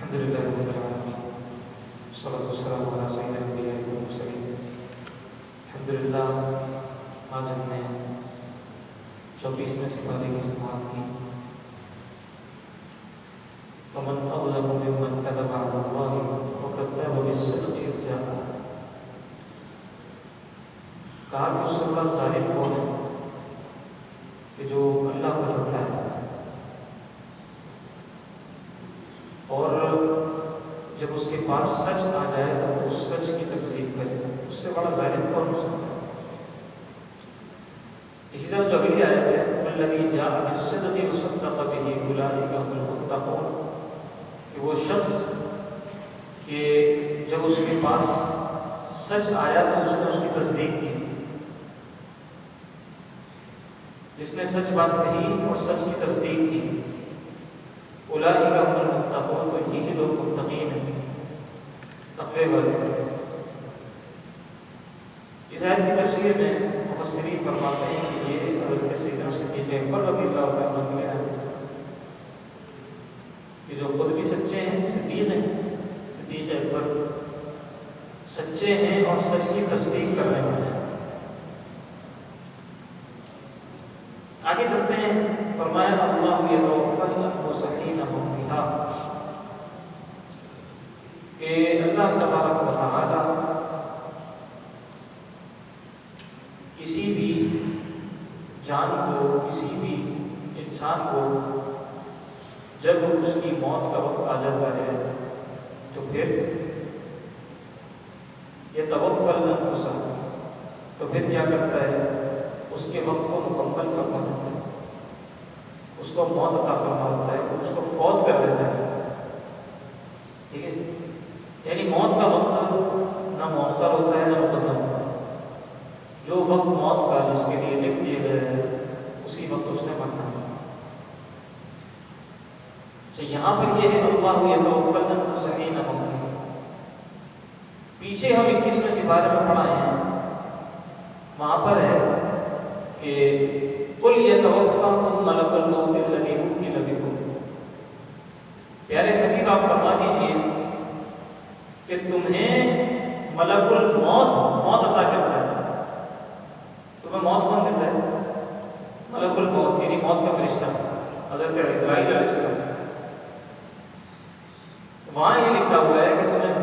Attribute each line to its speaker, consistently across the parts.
Speaker 1: الحمد لله رب العالمين والصلاة والسلام على سيد الأنبياء والمرسلين. الحمد للہ آج ہم نے 24ویں سپارے کی سماعت کی. ومن أظلم ممن كذب على الله وكذب بالصدق إذ جاءه. کہا کہ اس سے بڑا ظالم کون ہے کہ جو اللہ کو جھٹلاتا ہے اور جب اس کے پاس سچ آ جائے تو اس سچ کی تکذیب کرے. اس سے بڑا ظالم کون ہو سکتا ہے؟ اسی طرح جو اگلی آیت ہے الذی جاء بالصدق وصدق به اولئک هم المتقون، کہ وہ شخص کہ جب اس کے پاس سچ آیا تو اس نے اس کی تصدیق کی، جس نے سچ بات کہی اور سچ کی تصدیق کی. اولئک هم المتقون، تو یہی لوگ متقین ہیں، تقوی والے. اس آیت کی تفسیر میں مفسرین فرماتے ہیں کہ یہ حضرت سیدنا صدیق اکبر رضی اللہ عنہ کی حاصل ہے کہ جو خود بھی سچے ہیں، صدیق ہیں، صدیق اکبر سچے ہیں اور سچ کی تصدیق کرنے والے ہیں. آگے چلتے ہیں. فرمایا اللہ یتوفی الانفس حین موتہا، کہ اللہ تبارک و تعالی کسی بھی جان کو، کسی بھی انسان کو جب اس کی موت کا وقت آ جاتا ہے تو پھر یتوفی الانفس، تو پھر کیا کرتا ہے؟ اس کے وقت کو مکمل فرما دیتا ہے، اس کو موت عطا فرما دیتا ہے، اس کو فوت کر دیتا ہے. ٹھیک ہے، یعنی موت کا وقت نہ مؤخر ہوتا ہے نہ مقدم ہوتا ہے. جو وقت موت کا جس کے لیے لکھ دیے گئے ہے اسی وقت اس نے مرنا ہے. اچھا، یہاں پر یہ ہے اللہ یتوفی الانفس حین موتہا. پیچھے ہم 21ویں سپارے میں پڑھائے ہیں، وہاں پر ہے کہ قل یتوفاکم ملک الموت الذی وکل بکم. پیارے حبیب آپ فرما دیجئے کہ تمہیں ملک الموت موت عطا کرتا ہے. تمہیں موت کون دیتا ہے؟ ملک الموت، یعنی موت کا فرشتہ حضرت اسرائیل علیہ السلام. وہاں یہ لکھا ہوا ہے کہ تمہیں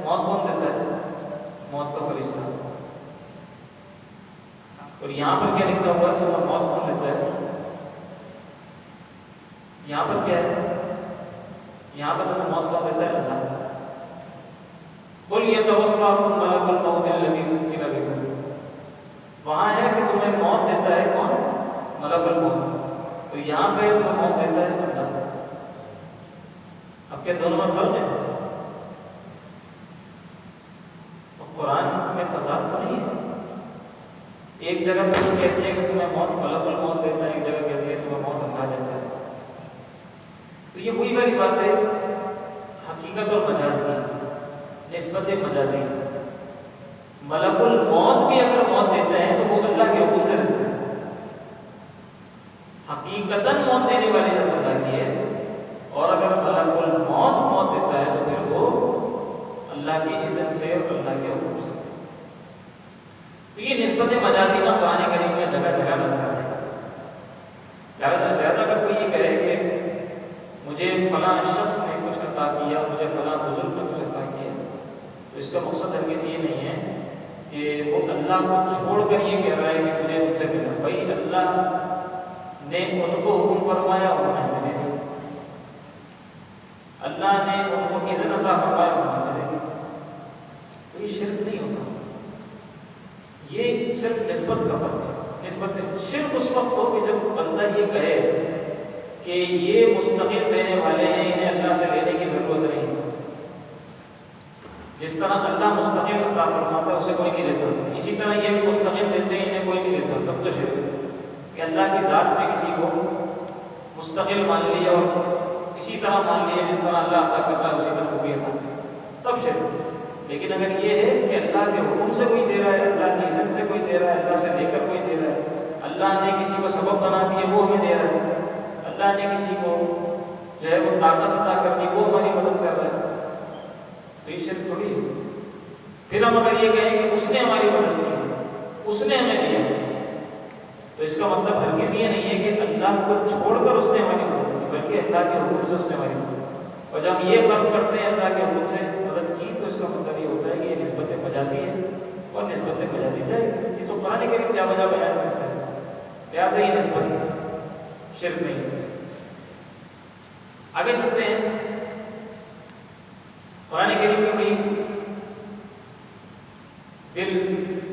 Speaker 1: موت کون دیتا ہے؟ موت کا فرشتہ. اور یہاں پر کیا لکھا ہوا ہے؟ تمہیں موت کون دیتا ہے؟ یہاں پر کیا ہے؟ یہاں پر تمہیں موت کون دیتا ہے؟ اللہ. قل یتوفاکم ملک الموت الذی وکل بکم. وہاں ہے کہ تمہیں موت دیتا ہے کون؟ ملک الموت. تو یہاں پہ تمہیں موت دیتا ہے اللہ. اب کیا دونوں میں فرق ہے؟ قرآن میں تضاد تو نہیں ہے. ایک جگہ تو یہ کہتی ہے کہ تمہیں موت ملک الموت دیتا ہے، ایک جگہ کہتی ہے تمہیں موت اللہ دیتا ہے. تو یہ وہی والی بات ہے، حقیقت اور مجاز کی نسبت مجازی. ملک الموت بھی اگر موت دیتا ہے تو وہ اللہ کے حکم سے دیتا ہے. حقیقتاً موت دینے والی ذات اللہ کی ہے، اور اگر ملک الموت موت دیتا ہے تو پھر وہ اللہ کی اذن سے اور اللہ کے حکم سے. تو یہ نسبت مجازی نہ قرآن کریم میں جگہ جگہ لگتا ہے. لہٰذا اگر کوئی یہ کہے کہ مجھے فلاں شخص نے کچھ عطا کیا، مجھے فلاں بزرگ نے کچھ عطا کیا، تو اس کا مقصد ہرگز یہ نہیں ہے کہ وہ اللہ کو چھوڑ کر یہ کہہ رہا ہے کہ مجھے مجھ سے ملا. بھائی اللہ نے ان کو حکم فرمایا، انہوں نے دے دیا. اللہ نے ان کو اذن عطا فرمایا، انہوں نے دے دیا. تو یہ شرک نہیں ہوتا، یہ صرف نسبت کا فرق ہے. نسبت شرک اس وقت ہو کہ جب بندہ یہ کہے کہ یہ مستقل دینے والے ہیں، انہیں اللہ سے لینے کی ضرورت نہیں. جس طرح اللہ مستقل عطا فرماتا ہے اسے کوئی نہیں دیتا، اسی طرح یہ بھی مستقل دیتے ہیں، انہیں کوئی نہیں دیتا. تب تو شرک کہ اللہ کی ذات میں کسی کو مستقل مان لیا اور اسی طرح مان لیا جس طرح اللہ عطا کر رہا ہے اسی طرح وہ بھی عطا کرتا ہے، تب شرک. لیکن اگر یہ ہے کہ اللہ کے حکم سے کوئی دے رہا ہے، اللہ کی اذن سے کوئی دے رہا ہے، اللہ سے لے کر کوئی دے رہا ہے، اللہ نے کسی کو سبب بنا دیے وہ ہمیں دے رہا ہے، اللہ نے کسی کو جو ہے وہ طاقت عطا کر دی وہ ہماری مدد کر رہا ہے، تو یہ شرک تھوڑی ہے۔ پھر ہم اگر یہ کہیں کہ اس نے ہماری مدد کی، اس نے ہمیں دیا، تو اس کا مطلب ہرگز یہ نہیں ہے کہ اللہ کو چھوڑ کر اس نے ہماری مدد کی، بلکہ اللہ کے حکم سے اس نے ہماری مدد کی۔ اور جب ہم یہ فرق کرتے ہیں اللہ کے حکم سے مدد کی، تو اس کا مطلب یہ ہوتا ہے کہ یہ نسبت مجازی ہے اور نسبت مجازی جائز ہے۔ یہ تو قرآن کریم جا بجا بیان کرتا ہے، لہٰذا یہ نسبت شرک نہیں ہے۔ آگے چلتے ہیں، قرآن کریم میں بھی دل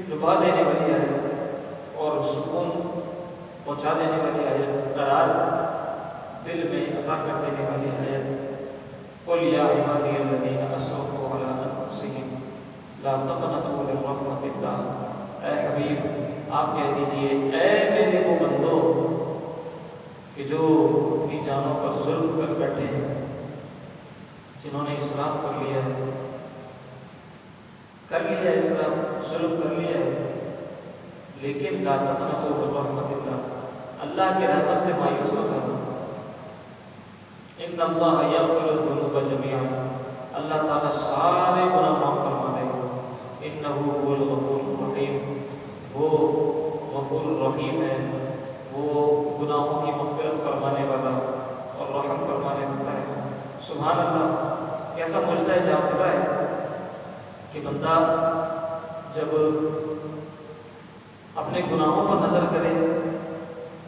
Speaker 1: لبھا دینے والی آیت اور سکون پہنچا دینے والی آیت، قرار دل میں عطا کر دینے والی آیت، قُلْ يَا عِبَادِيَ الَّذِينَ أَسْرَفُوا عَلَىٰ أَنفُسِهِمْ لَا تَقْنَطُوا مِن رَحْمَتِ اللَّهِ۔ اے حبیب آپ کہہ دیجئے، اے میرے وہ بندو کہ جو اپنی جانوں پر ظلم کر بیٹھے ہیں، جنہوں نے اسراف کر لیا ہے، اسراف ظلم کر لیا ہے، لیکن لا تقنطوا من رحمت اللہ، اللہ کی رحمت سے مایوس مت ہونا۔ ان اللہ یغفر الذنوب جميعا، اللہ تعالیٰ سارے گناہ معاف فرما دے گا۔ انہ هو الغفور الرحیم، وہ غفور الرحیم ہے، وہ گناہوں کی مغفرت فرمانے والا اور رحم فرمانے والا ہے۔ سبحان اللہ، کیسا مجدہ جافزہ ہے کہ بندہ جب اپنے گناہوں پر نظر کرے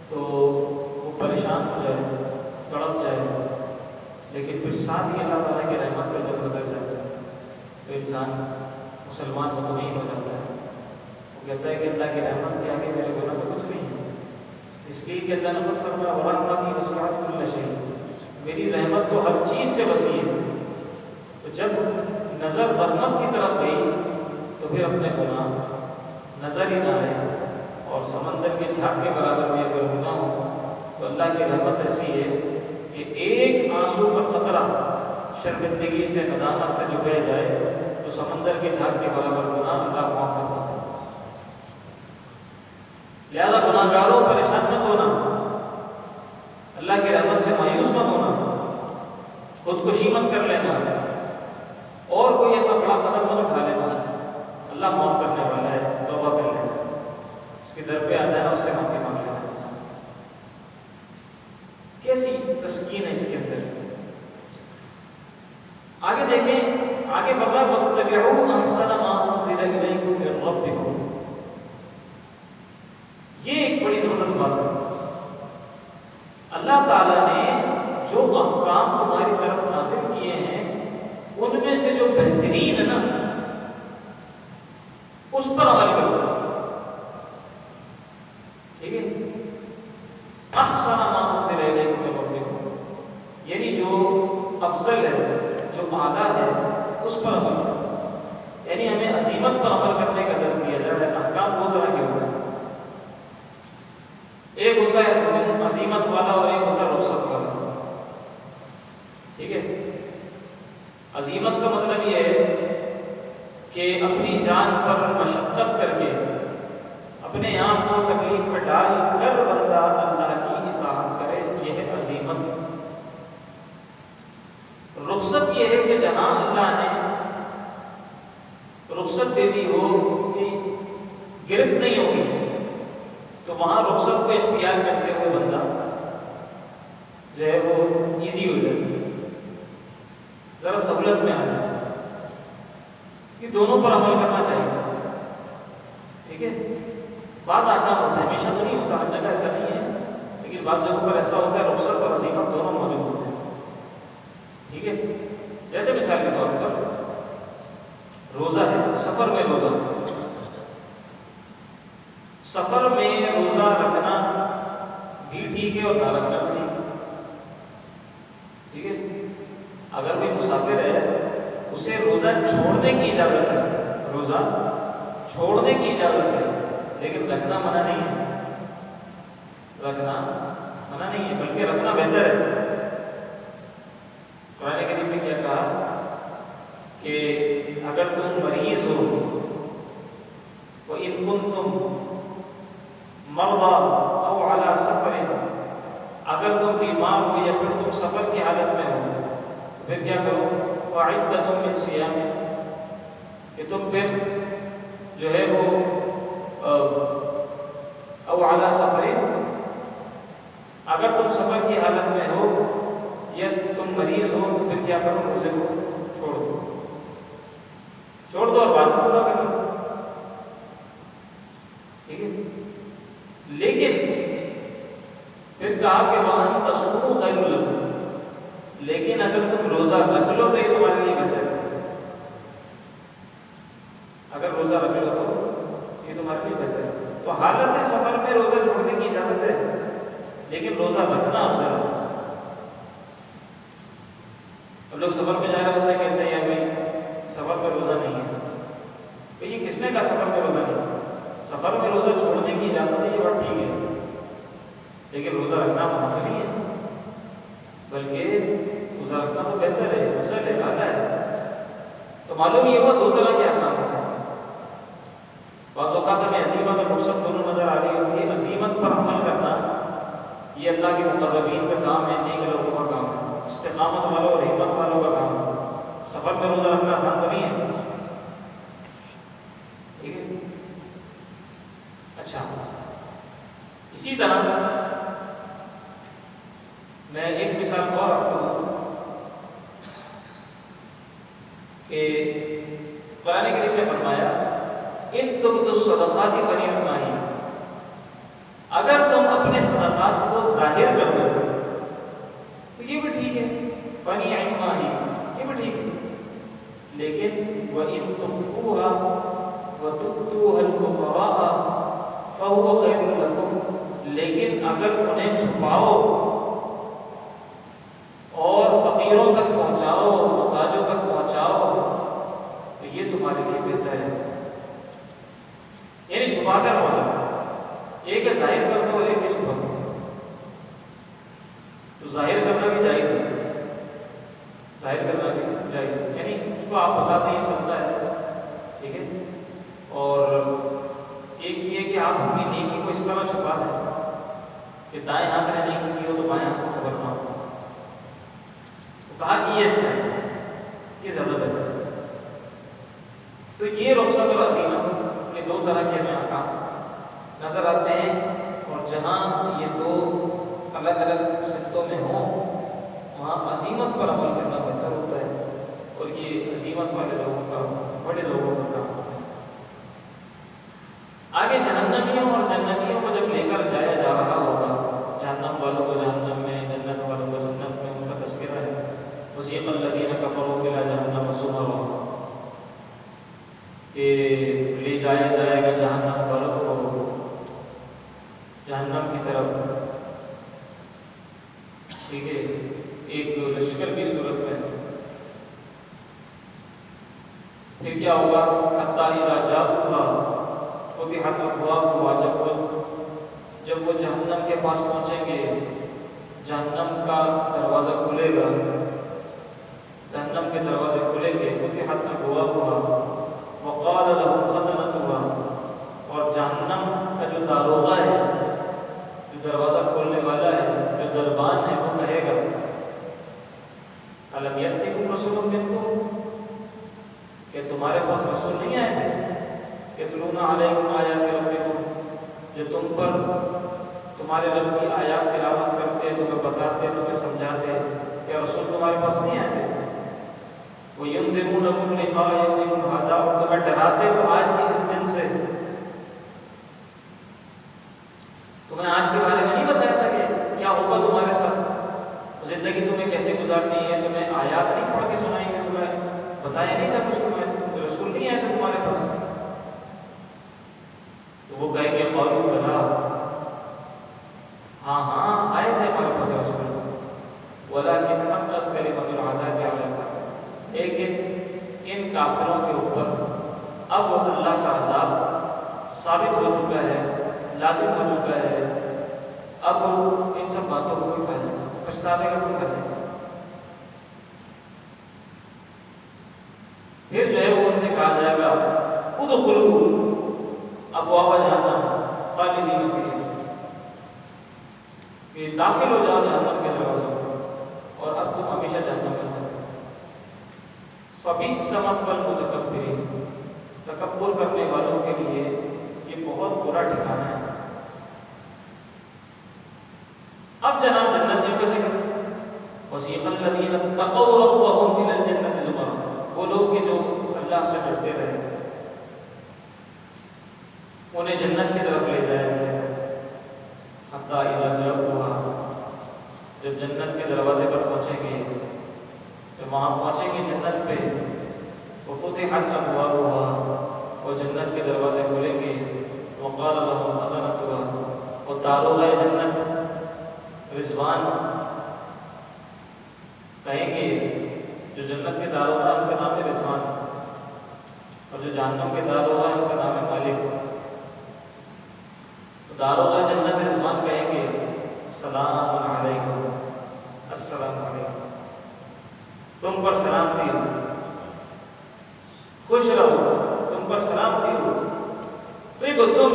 Speaker 1: تو وہ پریشان ہو جائے، تڑپ جائے، لیکن پھر ساتھ ہی اللہ تعالیٰ کی رحمت پر جب نظر جائے تو انسان مسلمان مطمئن ہو جاتا ہے۔ وہ کہتا ہے کہ اللہ کی رحمت کے آگے میرے گناہ تو کچھ نہیں ہے، اس لیے کہ اللہ نے خود فرمایا وَرَحْمَتِي وَسِعَتْ كُلَّ شَيْءٍ، میری رحمت تو ہر چیز سے وسیع ہے۔ تو جب نظر رحمت کی طرف گئی تو پھر اپنے گناہ نظر ہی نہ آئے، اور سمندر کے جھاگ کے برابر بھی اگر گناہ ہو تو اللہ کی رحمت ایسی ہے کہ ایک آنسو کا قطرہ شرمندگی سے، ندامت سے جو بہہ جائے تو سمندر کے جھاگ کے برابر گناہ اللہ معاف فرماتا ہے۔ لہذا گناہ گاروں پریشان مت ہونا، اللہ کی رحمت سے مایوس مت ہونا، خودکشی مت کر لینا، اور کوئی ایسا بڑا قدم مت اٹھا لینا۔ اللہ معاف کرنے والا ہے، توبہ کر لینا، اس کے در پہ آ جانا، اس سے معافی مانگ لینا۔ کیسی تسکین ہے اس کے اندر۔ آگے دیکھیں، آگے فرمایا وَاتَّبِعُوا أَحْسَنَ مَا أُنزِلَ إِلَيْكُم مِّن رَّبِّكُم۔ یہ ایک بڑی زبردست بات ہے، اللہ تعالیٰ نے جو احکام تمہاری طرف نازل کیے ہیں ان میں سے جو بہترین ہے نا، اس پر عمل کرو، ٹھیک ہے؟ احسن ما انزل الیکم من ربکم، یعنی جو افضل ہے، جو اعلیٰ ہے، اس پر عمل کرو۔ یعنی ہمیں عزیمت پر عمل کرنے کا درس دیا جا رہا ہے۔ احکام دو طرح کے ہوتے ہیں، ایک ہوتا ہے عزیمت والا اور ایک ہوتا ہے رخصت والا، ٹھیک ہے؟ عزیمت کا مطلب یہ ہے کہ اپنی جان پر مشقت کر کے، اپنے آپ کو تکلیف میں ڈال کر بندہ اللہ کی اطاعت کرے، یہ ہے عزیمت۔ رخصت یہ ہے کہ جہاں اللہ نے رخصت دے دی ہو کہ گرفت نہیں ہوگی، تو وہاں رخصت کو اختیار کرتے ہوئے بندہ جو ہے وہ ایزی ہو جائے، ذرا سہولت میں آ جائے۔ یہ دونوں پر عمل کرنا چاہیے، ٹھیک ہے؟ بعض احکام ہوتا ہے، ہمیشہ تو نہیں ہوتا، ہر جگہ ایسا نہیں ہے، لیکن بعض جگہوں پر ایسا ہوتا ہے رخصت اور عزیمت دونوں موجود ہوتے ہیں، ٹھیک ہے؟ جیسے مثال کے طور پر روزہ ہے، سفر میں روزہ، سفر میں روزہ رکھنا بھی ٹھیک ہے اور نہ رکھنا بھی ٹھیک ہے۔ اگر کوئی مسافر ہے اسے روزہ چھوڑنے کی اجازت ہے، روزہ چھوڑنے کی اجازت ہے، لیکن رکھنا منع نہیں ہے، رکھنا منع نہیں ہے، بلکہ رکھنا بہتر ہے۔ قرآن کریم نے کیا کہا کہ اگر تم مریض ہو، وَإِن كُنتُم مَرْضَىٰ أَوْ عَلَىٰ سَفَرٍ، اگر تم بیمار ہو یا پھر تم سفر کی حالت میں ہو تو پھر کیا کرو؟ فَعِدَّةٌ مِّن صِيَامٍ، کہ تم پھر جو ہے وہ او علی سفر، اگر تم سفر کی حالت میں ہو یا تم مریض ہو تو پھر کیا کرو، روزے کو چھوڑ دو اور بعد میں پورا کر لو، ٹھیک ہے۔ لیکن پھر کہا کہ وَأَن تَصُومُوا خَيْرٌ لَكُمْ، لیکن اگر تم روزہ رکھ لو تو یہ تمہارے لیے بہتر ہے، اگر روزہ رکھ لو تو یہ تمہارے لیے بہتر ہے۔ تو حالت سفر میں روزہ چھوڑنے کی اجازت ہے، لیکن روزہ رکھنا افضل ہے۔ اب لوگ سفر میں جا رہے ہوتے ہیں، کہتے ہیں بھائی سفر میں روزہ نہیں ہے، تو یہ کس نے کہا سفر میں روزہ نہیں ہے؟ سفر میں روزہ چھوڑنے کی اجازت ہے، یہ بات ٹھیک ہے، لیکن روزہ رکھنا منع نہیں ہے، بلکہ روزہ رکھنا تو بہتر ہے، افضل ہے، اعلیٰ ہے۔ تو معلوم یہ ہوا دو طرح کے احکام ہوتے ہیں، بعض اوقات ہمیں عزیمت اور رخصت دونوں نظر آ رہی ہوتی ہے۔ عزیمت پر عمل کرنا یہ اللہ کے مقربین کا کام ہے، نیک لوگوں کا کام ہے، استقامت والوں اور ہمت والوں کا کام ہے۔ سفر میں روزہ رکھنا آسان تو نہیں ہے، ٹھیک ہے۔ اچھا، اسی طرح میں ایک مثال اور آپ کو دوں کہ قرآن کریم نے فرمایا ان تبدوا الصدقات فنعما ہی، اگر تم اپنے صدقات کو ظاہر کر دو تو یہ بھی ٹھیک ہے، فنعما ہی، یہ بھی ٹھیک ہے، لیکن وَإِن تُخْفُوهَا وَتُؤْتُوهَا الْفُقَرَاءَ فَهُوَ خَيْرٌ لَكُمْ، لیکن اگر انہیں چھپاؤ اور فقیروں تک پہنچاؤ، محتاجوں تک پہنچاؤ تو یہ تمہارے لیے بہتر ہے، یعنی چھپا کر پہنچاؤ، ایک ہے ظاہر کر دو اور ایک ہے چھپا کر، تو ظاہر کرنا بھی جائز ہے، ظاہر کرنا بھی جائز ہے، یعنی اس کو آپ بتاتے ہی سنتا ہے، ٹھیک ہے۔ اور ایک یہ کہ آپ اپنی نیکی کو اس طرح چھپا دیں کہ دائیں ہاتھ میں نیکی کی ہو تو بائیں ہاتھ کو خبر نہ ہو، تو کہا کہ یہ اچھا ہے، یہ زیادہ بہتر ہے۔ تو یہ رخصت اور عزیمت کے دو طرح کے ہمیں احکام نظر آتے ہیں، اور جہاں یہ دو الگ الگ سطحوں میں ہوں وہاں عزیمت پر عمل کرنا بہتر ہوتا ہے، اور یہ عزیمت والے لوگوں کا، بڑے لوگوں کا کام ہوتا ہے۔ آگے جہنمیوں اور جنتیوں کو جب لے کر جایا جا رہا ہوگا، جہنم والوں کو جہنم میں، جنت والوں کو جنت میں، ان کا تذکرہ ہے، وسیق الذین کفروا الی جہنم زمرا، کہ لے جایا جائے گا جہنم والوں کو جہنم کی طرف، ٹھیک ہے، ایک لشکر کی صورت میں۔ پھر کیا ہوگا؟ حتی اذا جاؤوها فتحت ابوابها، جب وہ جہنم کے پاس پہنچیں گے، جہنم کا دروازہ کھلے گا، جہنم کے دروازے کھلیں گے، فتحت ابوابها وقال لهم خزنتها، اور جہنم کا جو داروغہ ہے، جو دروازہ کھولنے والا ہے، جو دربان ہے، وہ کہے گا الم یأتکم رسول منکم، کہ تمہارے پاس رسول نہیں آئے تھے، یتلون علیکم آیات ربکم، جو تم پر تمہارے رب کی آیات تلاوت کرتے، تمہیں بتاتے، تمہیں سمجھاتے، کیا رسول تمہارے پاس نہیں آئے تھے؟ وَيُنذِرُونَكُمْ لِقَاءَ يَوْمِكُمْ هَذَا، اور تمہیں ڈراتے ہو آج کے اس دن سے۔ تمہیں آج کے بارے میں نہیں بتایا تھا کہ کیا ہوگا تمہارے ساتھ، زندگی تمہیں کیسے گزارنی ہے، تمہیں آیات نہیں پڑھ کے سنائیں گے، تمہیں بتایا نہیں تھا کچھ، تمہیں رسول نہیں آئے تھے تمہارے پاس؟ تو وہ کہیں گے قالوا بلا، ہاں ہاں آئے تھے ہمارے پاس رسول، ولکن حقت کلمۃ العذاب علی الکافرین، لیکن ان کافروں کے اوپر اب اللہ کا عذاب ثابت ہو چکا ہے، لازم ہو چکا ہے، اب ان سب باتوں کو کوئی فائدہ نہیں، پچھتانے کا کوئی فائدہ نہیں۔ پھر جو ہے وہ ان سے کہا جائے گا ادخلوا ابواب جہنم خالدین فیہا، کہ داخل ہو جاؤ جہنم کے دروازوں پر، اور اب تم ہمیشہ جہنم میں رہو۔ فبئس مثوى المتکبرین، تکبر کرنے والوں کے لیے یہ بہت برا ٹھکانہ ہے۔ اب جناب جنتیوں کا ذکر، وسیق الذین اتقوا ربهم الى الجنة زمرا، وہ لوگ کہ جو اللہ سے ڈرتے رہے انہیں جنت کی طرف لے جایا گیا، حتی اذا جاؤها، جب جنت کے دروازے پر پہنچیں گے، جب وہاں پہنچیں گے جنت پہ، وفتحت ابوابها، اور جنت کے دروازے کھلیں گے، وقال لهم خزنتها، اور داروغ جنت رضوان کہیں گے، جو جنت کے داروغ ان کا نام ہے رضوان، اور جو جہنم کے داروغ ان کا نام ہے مالک۔ تو داروغ جنت رضوان کہیں گے سلام علیکم، السلام علیکم، تم پر سلامتی ہو، خوش رہو، تم پر سلامتی ہو، تم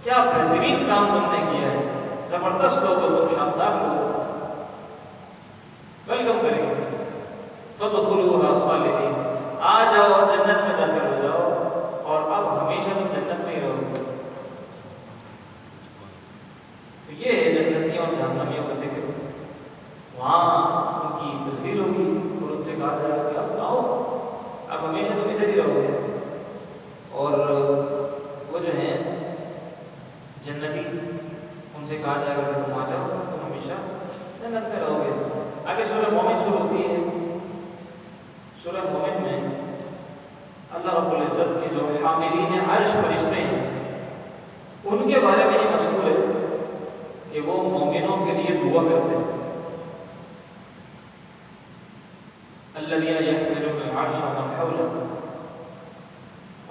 Speaker 1: کیا بہترین کام تم نے کیا ہے، زبردست لوگ ہو تم، شاندار لوگ ہو، ویلکم کریں گے۔ فادخلوها خالدین، آ جاؤ اور جنت میں داخل ہو جاؤ، اور اب ہمیشہ تم جنت میں ہی رہو گے۔ تو یہ ہے جنتیوں اور جہنمیوں کا ذکر، وہاں ان کی تصویر ہوگی اور ان سے کہا جائے گا کہ اب آؤ، اب ہمیشہ تم ادھر ہی رہو گے، اور وہ جو ہیں جنتی ان سے کہا جائے گا کہ تم آ جاؤ، تم ہمیشہ جنت میں رہو گے۔ آگے سورہ مومن شروع ہوتی ہے، سورہ مومن میں اللہ رب العزت کے جو حاملین عرش فرشتے ہیں ان کے بارے میں یہ مذکور ہے کہ وہ مومنوں کے لیے دعا کرتے ہیں، الذین یحملون العرش ومن حولہ،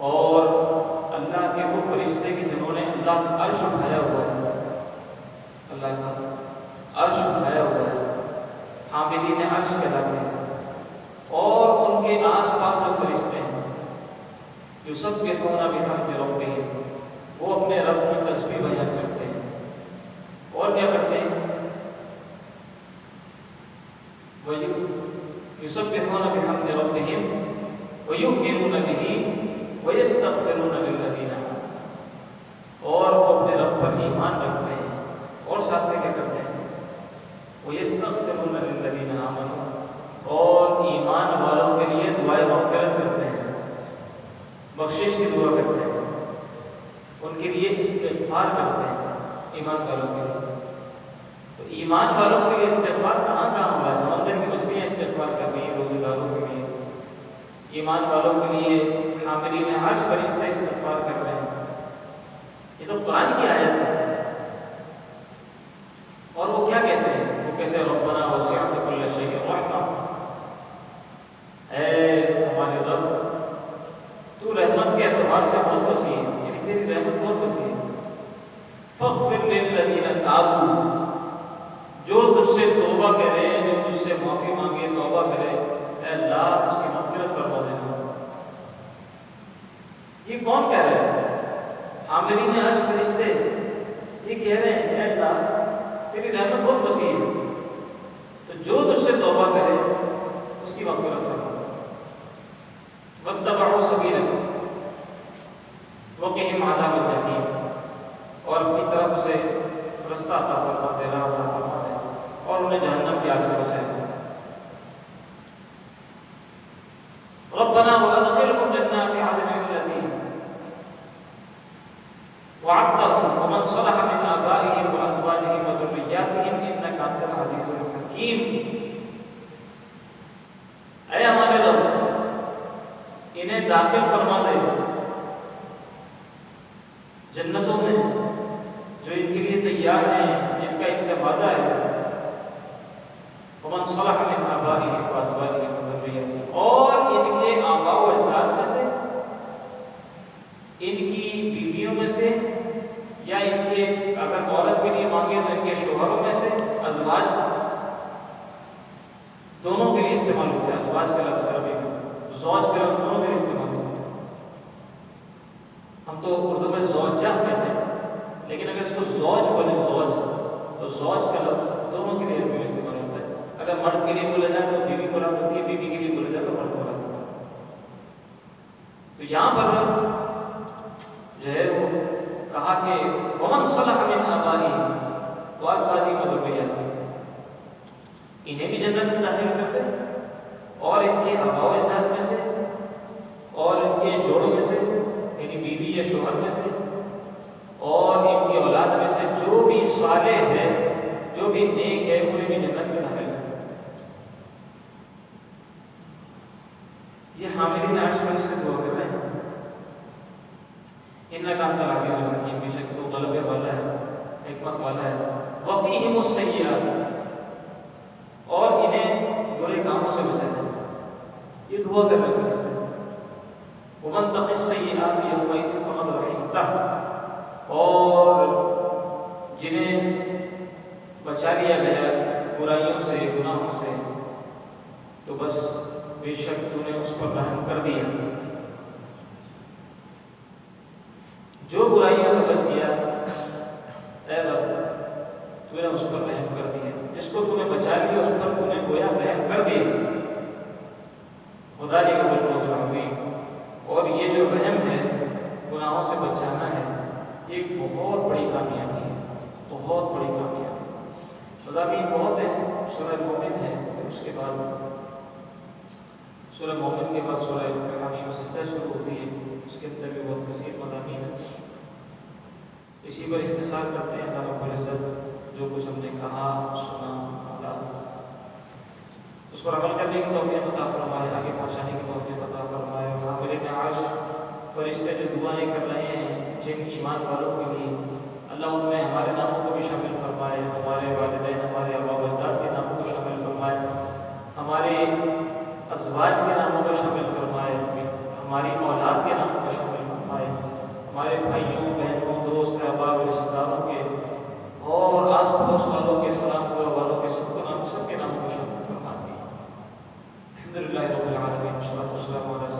Speaker 1: اور اللہ کے وہ فرشتے کہ جنہوں نے اللہ کا عرش اٹھایا ہوا ہے، اللہ کا عرش اٹھایا ہوا ہے، حاملین عرش کہلاتے ہیں، اور ان کے آس پاس جو فرشتے ہیں یسبحون بحمد ربہم، وہ اپنے رب کی تسبیح بیان کرتے ہیں، اور کیا کرتے ہیں، یسبحون بحمد ربہم ویؤمنون بہ ویستغفرون للذین آمنوا، اور وہ اپنے رب پر ایمان رکھتے ہیں، اور ساتھ میں کیا کرتے ہیں، ویستغفرون للذین آمنوا، اور ایمان والوں کے لیے دعائے مغفرت کرتے ہیں، بخشش کی دعا کرتے ہیں، ان کے لیے استغفار کرتے ہیں ایمان والوں کے لیے۔ تو ایمان والوں کے لیے استغفار کہاں کہاں ہوا ہے؟ سمندر کی مچھلیاں استغفار کر رہی ہیں روزے داروں کے لیے، ایمان والوں کے لیے حاملین عرش فرشتے استغفار کر رہے ہیں، یہ تو قرآن کی آیت ہے۔ اور وہ کیا کہتے ہیں؟ وہ کہتے ہیں ربنا وسعت کل شیء رحمہ، اے ہمارے رب تو رحمت کے اعتبار سے بہت وسیع ہے، یعنی تیری رحمت بہت وسیع ہے، فاغفر للذین تابوا، جو تجھ سے توبہ کرے، جو تجھ سے معافی مانگے، توبہ کرے، اے اللہ اس کی مغفرت فرما دینا۔ یہ کون کہہ رہے ہیں؟ حاملین عرش فرشتے یہ کہہ رہے ہیں اے اللہ تیری رحمت بہت وسیع ہے، تو جو تجھ سے توبہ کرے اس کی مغفرت فرما۔ واتبعوا سبیلک وقہم عذاب الجحیم، اور اپنی طرف سے رستہ عطا فرما دے، راہ عطا فرما دے، اور انہیں جہنم کی آگ سے بچائے۔ ربنا وادخلهم جنات عدن التي وعدتهم ومن صلح من آبائهم وأزواجهم وذرياتهم إنك أنت العزيز الحكيم، اے ہمارے رب انہیں داخل فرما دے جنتوں میں جو ان کے لیے تیار ہیں، جن کا ان سے وعدہ ہے، ومن صلح من آبائهم وأزواجهم وذرياتهم، اور ان کے آباء و اجداد میں سے، ان کی بیویوں میں سے، یا ان کے اگر عورت کے لیے مانگے تو ان کے شوہروں میں سے، ازواج دونوں کے لیے استعمال ہوتا ہے، ازواج کا لفظ عربی میں زوج کا لفظ دونوں کے لیے استعمال ہوتا ہے۔ ہم تو اردو میں زوجہ کہتے ہیں، لیکن اگر اس کو زوج بولے زوج، تو زوج کا لفظ دونوں کے لیے استعمال ہوتا ہے۔ اگر مرد کے لیے بولا جائے تو بیوی مراد ہوتی ہے، بیوی کے لیے بولا جائے تو مرد تو یہاں پر جو ہے وہ کہا کہ ومن صلح من آبائی تو آسبازی کو ضروریات انہیں بھی جنت میں داخل کرتے ہیں اور ان کے آباء و اجداد میں سے اور ان کے جوڑوں میں سے یعنی بیوی یا شوہر میں سے اور ان کی اولاد میں سے جو بھی صالح ہے جو بھی نیک ہے انہیں بھی جنت میں داخل کرتے ہیں۔ یہ حاملین عرش پر سے دعا کر رہے ہیں انک انت العزیز الحکیم، بے شک تو غلبے والا ہے، حکمت والا ہے، وقیہم السیئات اور انہیں برے کاموں سے بچانا۔ یہ دعا کرنے کا فرشتہ ہے ومن تق السیئات یومئذ فقد رحمتہ، اور جنہیں بچا لیا گیا برائیوں سے گناہوں سے تو بس بے شک تو نے اس پر رحم کر دیا۔ جو برائیوں سے بچ گیا اے رب تو نے اس پر رحم کر دیا، جس کو تو نے بچا لیا اس پر تو نے گویا رحم کر دیا۔ خدا کا الفوز العظیم، اور یہ جو رحم ہے گناہوں سے بچانا ہے یہ ایک بہت بڑی کامیابی ہے، بہت بڑی کامیابی۔ مضامین بہت ہیں، سورہ مومن ہے، پھر اس کے بعد سورہ مومن کے بعد سورہ حمیم سجدہ شروع ہوتی ہے، اس کے اندر بھی بہت کثیر مضامین ہیں۔ اسی پر اختصار کرتے ہیں۔ اللہ رب العزت جو کچھ ہم نے کہا سنا اللہ اس پر عمل کرنے کی توفیق عطا فرمائے، آگے پہنچانے کی توفیق عطا فرمائے۔ حاملین عرش فرشتے جو دعائیں کر رہے ہیں جن ایمان والوں کے لیے، اللہ ان میں ہمارے ناموں کو بھی شامل فرمائے، ہمارے والدین ہمارے آباء و اجداد کے ناموں کو شامل فرمائے، ہمارے ازواج کے ناموں کو شامل فرمائے، ہماری اولاد کے ناموں کو شامل فرمائے، ہمارے بھائیوں بہنوں